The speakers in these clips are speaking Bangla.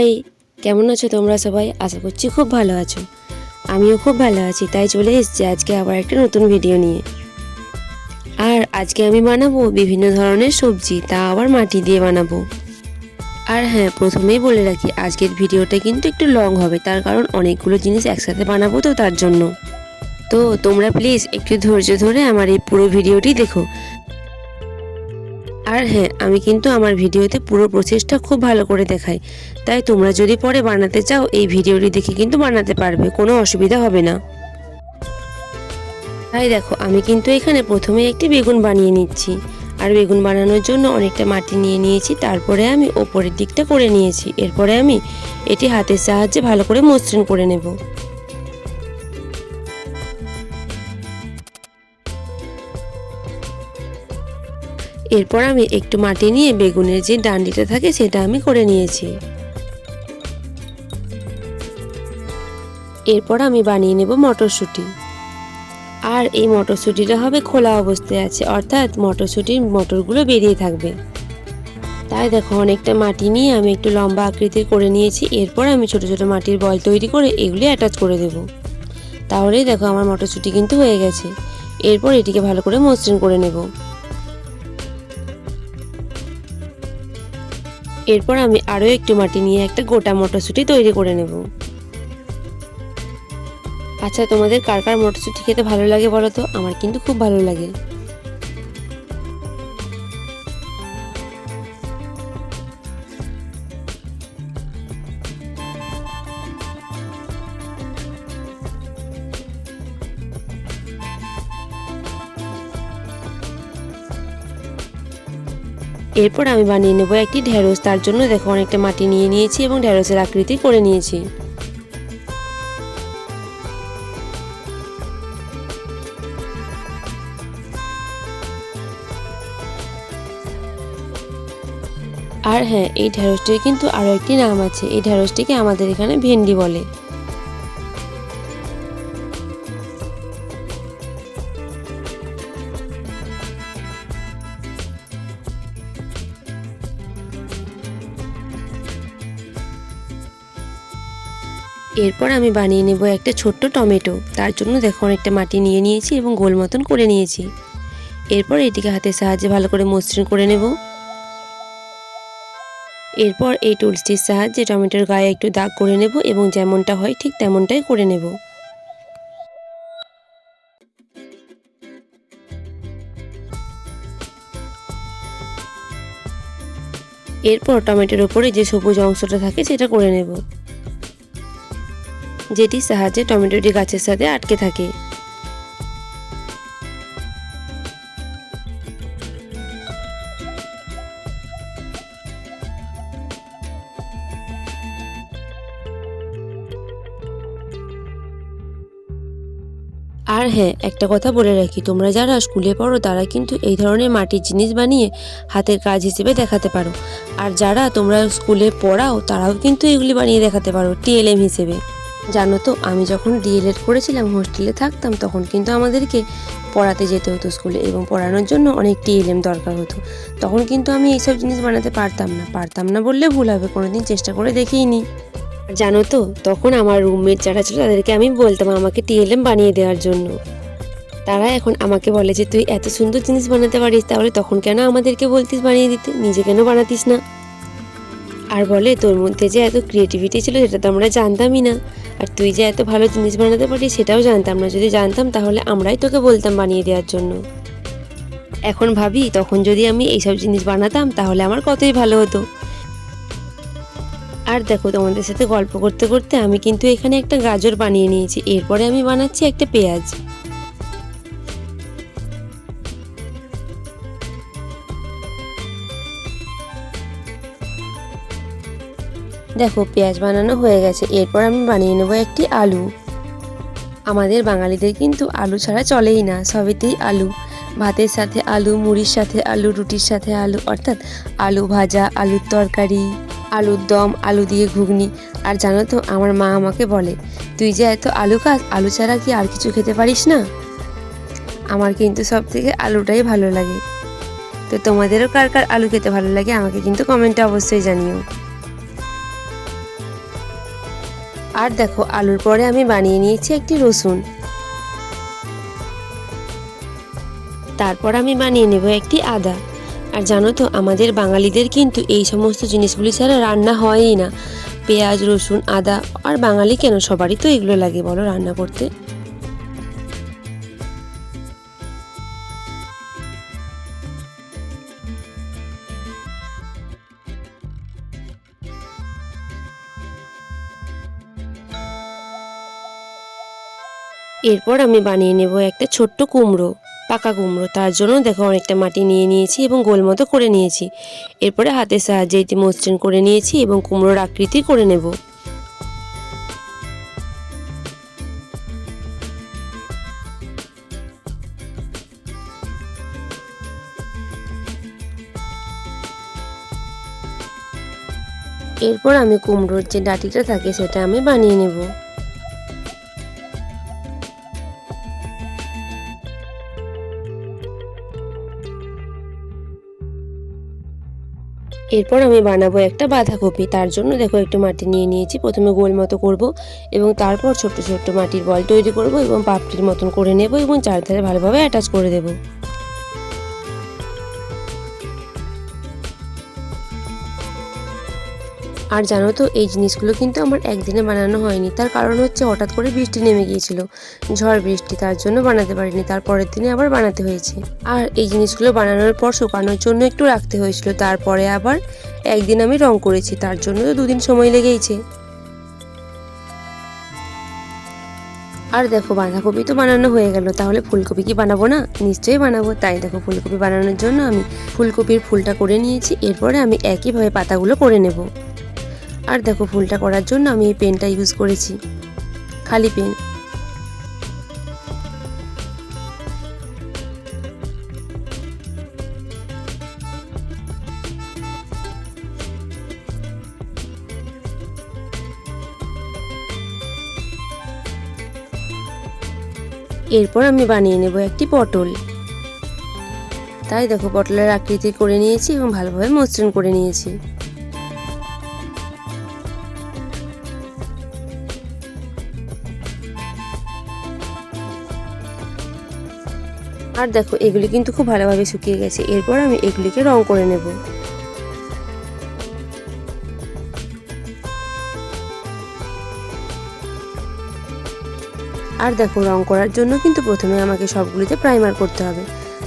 হাই, কেমন আছো তোমরা সবাই? আশা করছি খুব ভালো আছো। আমিও খুব ভালো আছি, তাই চলে এসেছি আজকে আবার একটা নতুন ভিডিও নিয়ে। আর আজকে আমি বানাবো বিভিন্ন ধরনের সবজি, তা আবার মাটি দিয়ে বানাবো। আর হ্যাঁ, প্রথমেই বলে রাখি আজকের ভিডিওটা কিন্তু একটু লং হবে, তার কারণ অনেকগুলো জিনিস একসাথে বানাবো তো তার জন্য। তো তোমরা প্লিজ একটু ধৈর্য ধরে আমার এই পুরো ভিডিওটি দেখো। আর হ্যাঁ, আমি কিন্তু আমার ভিডিওতে পুরো প্রসেসটা খুব ভালো করে দেখাই, তাই তোমরা যদি পরে বানাতে চাও এই ভিডিওটি দেখে কিন্তু বানাতে পারবে, কোনো অসুবিধা হবে না। তাই দেখো, আমি কিন্তু এখানে প্রথমে একটি বেগুন বানিয়ে নিচ্ছি। আর বেগুন বানানোর জন্য অনেকটা মাটি নিয়ে নিয়েছি, তারপরে আমি ওপরের দিকটা করে নিয়েছি। এরপরে আমি এটি হাতের সাহায্যে ভালো করে মসৃণ করে নেব। এরপর আমি একটু মাটি নিয়ে বেগুনের যে ডান্ডিটা থাকে সেটা আমি করে নিয়েছি। এরপর আমি বানিয়ে নেব মটরশুঁটি। আর এই মটরশুঁটিটা হবে খোলা অবস্থায় আছে, অর্থাৎ মটরশুঁটির মটরগুলো বেরিয়ে থাকবে। তাই দেখো, অনেকটা মাটি নিয়ে আমি একটু লম্বা আকৃতির করে নিয়েছি। এরপর আমি ছোট ছোট মাটির বল তৈরি করে এগুলি অ্যাটাচ করে দেব। তাহলেই দেখো আমার মটরশুঁটি কিন্তু হয়ে গেছে। এরপর এটিকে ভালো করে মসৃণ করে নেব। এরপর আমি আরও একটু মাটি নিয়ে একটা গোটা মটরশুঁটি তৈরি করে নেব। আচ্ছা, তোমাদের কার কার মটরশুঁটি খেতে ভালো লাগে বলো তো? আমার কিন্তু খুব ভালো লাগে। এরপর আমি বানিয়ে নেব একটি ঢেঁড়স। তার জন্য দেখো অনেকটা মাটি নিয়ে নিয়েছি এবং ঢেঁড়সের আকৃতি করে নিয়েছি। আর হ্যাঁ, এই ঢেঁড়সটির কিন্তু আরও একটি নাম আছে। এই ঢেঁড়সটিকে আমাদের এখানে ভেন্ডি বলে। এরপর আমি বানিয়ে নেব একটা ছোট্ট টমেটো। তার জন্য দেখো অনেকটা মাটি নিয়ে নিয়েছি এবং গোল মতন করে নিয়েছি। এরপর এটিকে হাতের সাহায্যে ভালো করে মসৃণ করে নেব। এরপর এই টুলসটির সাহায্যে টমেটোর গায়ে একটু দাগ করে নেব এবং যেমনটা হয় ঠিক তেমনটাই করে নেব। এরপর টমেটোর উপরে যে সবুজ অংশটা থাকে সেটা করে নেব, যেটির সাহায্যে টমেটোটি গাছের সাথে আটকে থাকে। আর হ্যাঁ, একটা কথা বলে রাখি, তোমরা যারা স্কুলে পড়ো তারা কিন্তু এই ধরনের মাটির জিনিস বানিয়ে হাতের কাজ হিসেবে দেখাতে পারো। আর যারা তোমরা স্কুলে পড়াও তারাও কিন্তু এগুলি বানিয়ে দেখাতে পারো টিএলএম হিসেবে। জানো তো, আমি যখন ডিএলএড করেছিলাম, হোস্টেলে থাকতাম, তখন কিন্তু আমাদেরকে পড়াতে যেতে হতো স্কুলে, এবং পড়ানোর জন্য অনেক টিএলএম দরকার হতো। তখন কিন্তু আমি এইসব জিনিস বানাতে পারতাম না বললে ভুল হবে, কোনোদিন চেষ্টা করে দেখিনি। জানো তো, তখন আমার রুমমেট যারা ছিল তাদেরকে আমি বলতাম আমাকে টিএলএম বানিয়ে দেওয়ার জন্য। তারা এখন আমাকে বলে যে তুই এত সুন্দর জিনিস বানাতে পারিস, তাহলে তখন কেন আমাদেরকে বলতিস বানিয়ে দিতে, নিজে কেন বানাতিস না? আর বলে তোর মধ্যে যে এত ক্রিয়েটিভিটি ছিল সেটা তো আমরা জানতামই না, আর তুই যে এত ভালো জিনিস বানাতে পারিস সেটাও জানতাম না। যদি জানতাম তাহলে আমরাই তোকে বলতাম বানিয়ে দেওয়ার জন্য। এখন ভাবি, তখন যদি আমি এইসব জিনিস বানাতাম তাহলে আমার কতই ভালো হতো। আর দেখো, তোমাদের সাথে গল্প করতে করতে আমি কিন্তু এখানে একটা গাজর বানিয়ে নিয়েছি। এরপরে আমি বানাচ্ছি একটা পেঁয়াজ। দেখো, পেঁয়াজ বানানো হয়ে গেছে। এরপর আমি বানিয়ে নেব একটি আলু। আমাদের বাঙালিদের কিন্তু আলু ছাড়া চলেই না, সবেতেই আলু। ভাতের সাথে আলু, মুড়ির সাথে আলু, রুটির সাথে আলু, অর্থাৎ আলু ভাজা, আলুর তরকারি, আলুর দম, আলু দিয়ে ঘুগনি। আর জানো তো, আমার মা আমাকে বলে তুই যে এত আলু খাস, আলু ছাড়া কি আর কিছু খেতে পারিস না? আমার কিন্তু সব থেকে আলুটাই ভালো লাগে। তো তোমাদেরও কার কার আলু খেতে ভালো লাগে আমাকে কিন্তু কমেন্টে অবশ্যই জানিও। আর দেখো আলুর পরে আমি বানিয়ে নিয়েছি একটি রসুন। তারপর আমি বানিয়ে নেব একটি আদা। আর জানো তো আমাদের বাঙালিদের কিন্তু এই সমস্ত জিনিসগুলি ছাড়া রান্না হয়ই না। পেঁয়াজ, রসুন, আদা, আর বাঙালি কেন সবারই তো এগুলো লাগে বলো রান্না করতে। এরপর আমি বানিয়ে নেব একটা ছোট্ট কুমড়ো, পাকা কুমড়ো। তার জন্য দেখো অনেকটা মাটি নিয়ে নিয়েছি এবং গোল মতো করে নিয়েছি। এরপরে হাতের সাহায্যে এটি মসৃণ করে নিয়েছি এবং কুমড়োর আকৃতি করে নেব। এরপর আমি কুমড়োর যে ডাঁটিটা থাকে সেটা আমি বানিয়ে নেব। এরপর আমি বানাবো একটা বাঁধাকপি। তার জন্য দেখো একটু মাটি নিয়ে নিয়েছি, প্রথমে গোল মতো করব এবং তারপর ছোট্ট ছোট্ট মাটির বল তৈরি করব এবং পাপড়ির মতন করে নেব এবং চারধারে ভালোভাবে অ্যাটাচ করে দেব। আর জানো তো এই জিনিসগুলো কিন্তু আমার একদিনে বানানো হয়নি। তার কারণ হচ্ছে হঠাৎ করে বৃষ্টি নেমে গিয়েছিল, ঝড় বৃষ্টি, তার জন্য বানাতে পারিনি। তারপরের দিনে আবার বানাতে হয়েছে। আর এই জিনিসগুলো বানানোর পর শুকানোর জন্য একটু রাখতে হয়েছিল। তারপরে আবার একদিন আমি রং করেছি, তার জন্য তো 2 দিন সময় লেগেইছে। আর দেখো বাঁধাকপি তো বানানো হয়ে গেল, তাহলে ফুলকপি কি বানাবো না? নিশ্চয়ই বানাবো। তাই দেখো ফুলকপি বানানোর জন্য আমি ফুলকপির ফুলটা করে নিয়েছি। এরপরে আমি একইভাবে পাতাগুলো করে নেব। আর দেখো ফুলটা করার জন্য আমি এই পেনটা ইউজ করেছি, খালি পেন। এরপর আমি বানিয়ে নেব একটি পটল। তাই দেখো পটলের আকৃতি করে নিয়েছি এবং ভালোভাবে মসৃণ করে নিয়েছি। আর দেখো এগুলি কিন্তু খুব ভালোভাবে শুকিয়ে গেছে। এরপর আমি এগুলিকে রং করে নেব। আর দেখো রং করার জন্য কিন্তু প্রথমে আমাকে সবগুলিতে প্রাইমার করতে হবে।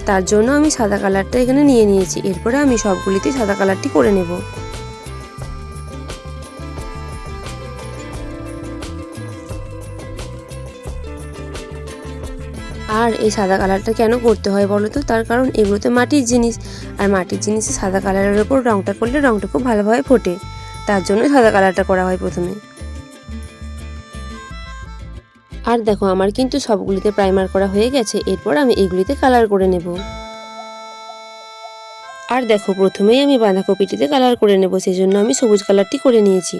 তার জন্য আমি সাদা কালারটা এখানে নিয়ে নিয়েছি। এরপরে আমি সবগুলিতে সাদা কালারটি করে নেব। আর এই সাদা কালারটা কেন করতে হয় বলো তো? তার কারণ এগুলোতে মাটির জিনিস, আর মাটির জিনিসে সাদা কালারের ওপর রংটা করলে রংটা খুব ভালোভাবে ফোটে। তার জন্য সাদা কালারটা করা হয় প্রথমে। আর দেখো আমার কিন্তু সবগুলিতে প্রাইমার করা হয়ে গেছে। এরপর আমি এগুলিতে কালার করে নেব। আর দেখো প্রথমেই আমি বাঁধাকপিটিতে কালার করে নেব, সেই জন্য আমি সবুজ কালারটি করে নিয়েছি।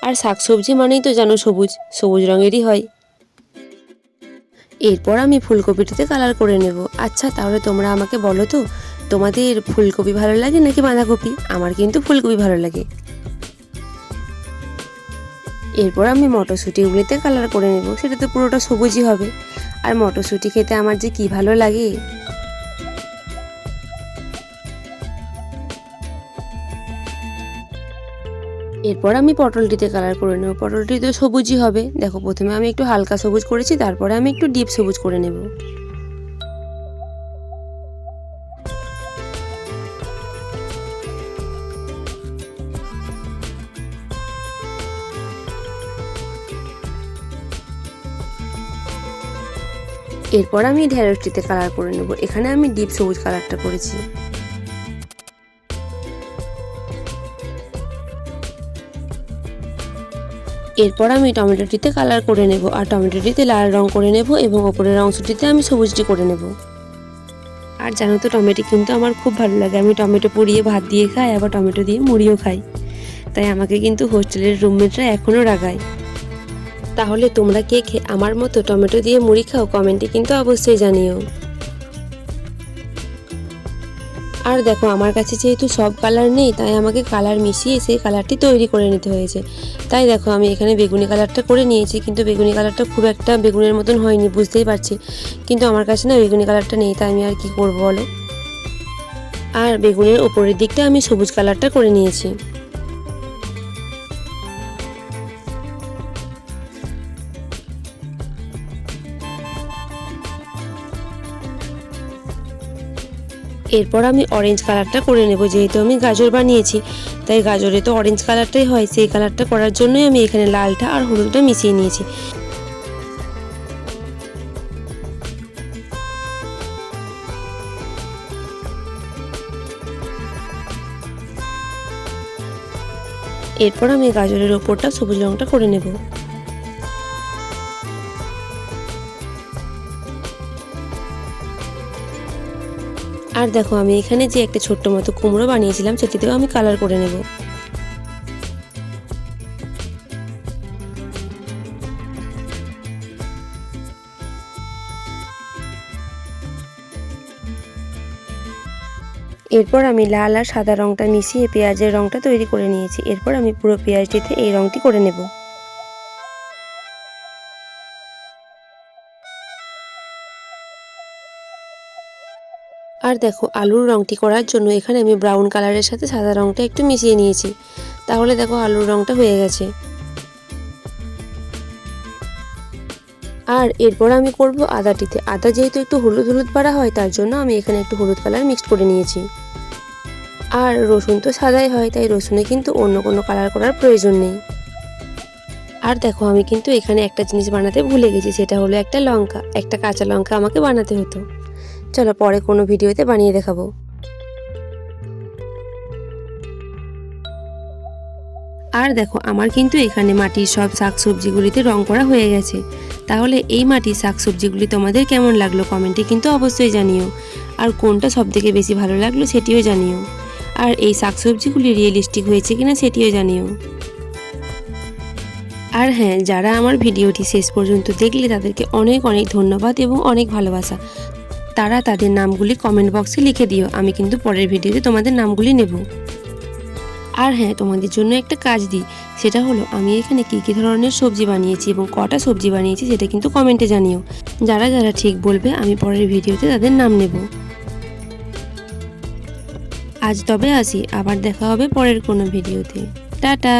আর শাকসবজি মানেই তো জানো সবুজ, সবুজ রঙেরই হয়। এরপর আমি ফুলকপিটিতে কালার করে নেব। আচ্ছা তাহলে তোমরা আমাকে বলো তো, তোমাদের ফুলকপি ভালো লাগে নাকি বাঁধাকপি? আমার কিন্তু ফুলকপি ভালো লাগে। এরপর আমি মটরশুঁটিগুলিতে কালার করে নেব, সেটা তো পুরোটা সবুজই হবে। আর মটরশুঁটি খেতে আমার যে কি ভালো লাগে। এরপর আমি পটলটিতে কালার করে নেব, পটলটি তো সবুজই হবে। দেখো প্রথমে আমি একটু হালকা সবুজ করেছি, তারপরে আমি একটু ডিপ সবুজ করে নেব। এরপর আমি ঢেঁড়সটিতে কালার করে নেব, এখানে আমি ডিপ সবুজ কালারটা করেছি। এরপর আমি টমেটোটিতে কালার করে নেব, আর টমেটোটিতে লাল রং করে নেব এবং ওপরের অংশটিতে আমি সবুজটি করে নেব। আর জানো তো টমেটো কিন্তু আমার খুব ভালো লাগে। আমি টমেটো পুড়িয়ে ভাত দিয়ে খাই, আবার টমেটো দিয়ে মুড়িও খাই। তাই আমাকে কিন্তু হোস্টেলের রুমমেটরা এখনও রাগায়। তাহলে তোমরা কে কে আমার মতো টমেটো দিয়ে মুড়ি খাও? কমেন্টে কিন্তু অবশ্যই জানিও। আর দেখো আমার কাছে যেহেতু সব কালার নেই, তাই আমাকে কালার মিশিয়ে সেই কালারটি তৈরি করে নিতে হয়েছে। তাই দেখো আমি এখানে বেগুনি কালারটা করে নিয়েছি, কিন্তু বেগুনি কালারটা খুব একটা বেগুনের মতন হয়নি, বুঝতেই পারছি। কিন্তু আমার কাছে না বেগুনি কালারটা নেই, তাই আমি আর কি করব বলো। আর বেগুনের ওপরের দিকটা আমি সবুজ কালারটা করে নিয়েছি। এরপর আমি অরেঞ্জ কালারটা করে নেব, যেহেতু আমি গাজর বানিয়েছি তাই গাজরে তো অরেঞ্জ কালারটাই হয়, সেই কালারটা করার জন্যই আমি এখানে লালটা আর হলুদটা মিশিয়ে নিয়েছি। এরপর আমি গাজরের ওপরটা সবুজ রঙটা করে নেব। আর দেখো আমি এখানে যে একটা ছোট্ট মতো কুমড়ো বানিয়েছিলাম সেটিতেও আমি কালার করে নেব। এরপর আমি লাল আর সাদা রঙটা মিশিয়ে পেঁয়াজের রঙটা তৈরি করে নিয়েছি। এরপর আমি পুরো পেঁয়াজটিতে এই রঙটি করে নেব। আর দেখো আলুর রঙটি করার জন্য এখানে আমি ব্রাউন কালারের সাথে সাদা রঙটা একটু মিশিয়ে নিয়েছি, তাহলে দেখো আলুর রঙটা হয়ে গেছে। আর এরপর আমি করব আদাটিতে। আদা যেহেতু একটু হলুদ হলুদ পাড়া হয়, তার জন্য আমি এখানে একটু হলুদ কালার মিক্সড করে নিয়েছি। আর রসুন তো সাদাই হয়, তাই রসুনে কিন্তু অন্য কোনো কালার করার প্রয়োজন নেই। আর দেখো আমি কিন্তু এখানে একটা জিনিস বানাতে ভুলে গেছি, সেটা হলো একটা লঙ্কা, একটা কাঁচা লঙ্কা আমাকে বানাতে হতো। চলো পরে কোনো ভিডিওতে বানিয়ে দেখাবো। আর দেখো আমার কিন্তু এখানে মাটির সব শাকসবজিগুলিতে রং করা হয়ে গেছে। তাহলে এই মাটির শাকসবজিগুলি তোমাদের কেমন লাগলো কমেন্টে কিন্তু অবশ্যই জানিও। আর কোনটা সবথেকে বেশি ভালো লাগলো সেটিও জানিও। আর এই শাকসবজিগুলি রিয়েলিস্টিক হয়েছে কিনা সেটিও জানিও। আর হ্যাঁ, যারা আমার ভিডিওটি শেষ পর্যন্ত দেখলে তাদেরকে অনেক অনেক ধন্যবাদ এবং অনেক ভালোবাসা। তারা তাদের নামগুলি কমেন্ট বক্সে লিখে দিও, আমি কিন্তু পরের ভিডিওতে তোমাদের নামগুলি নেব। আর হ্যাঁ, তোমাদের জন্য একটা কাজ দিই, সেটা হলো আমি এখানে কী কী ধরনের সবজি বানিয়েছি এবং কটা সবজি বানিয়েছি সেটা কিন্তু কমেন্টে জানিও। যারা যারা ঠিক বলবে আমি পরের ভিডিওতে তাদের নাম নেব। আজ তবে আসি, আবার দেখা হবে পরের কোনো ভিডিওতে। টাটা।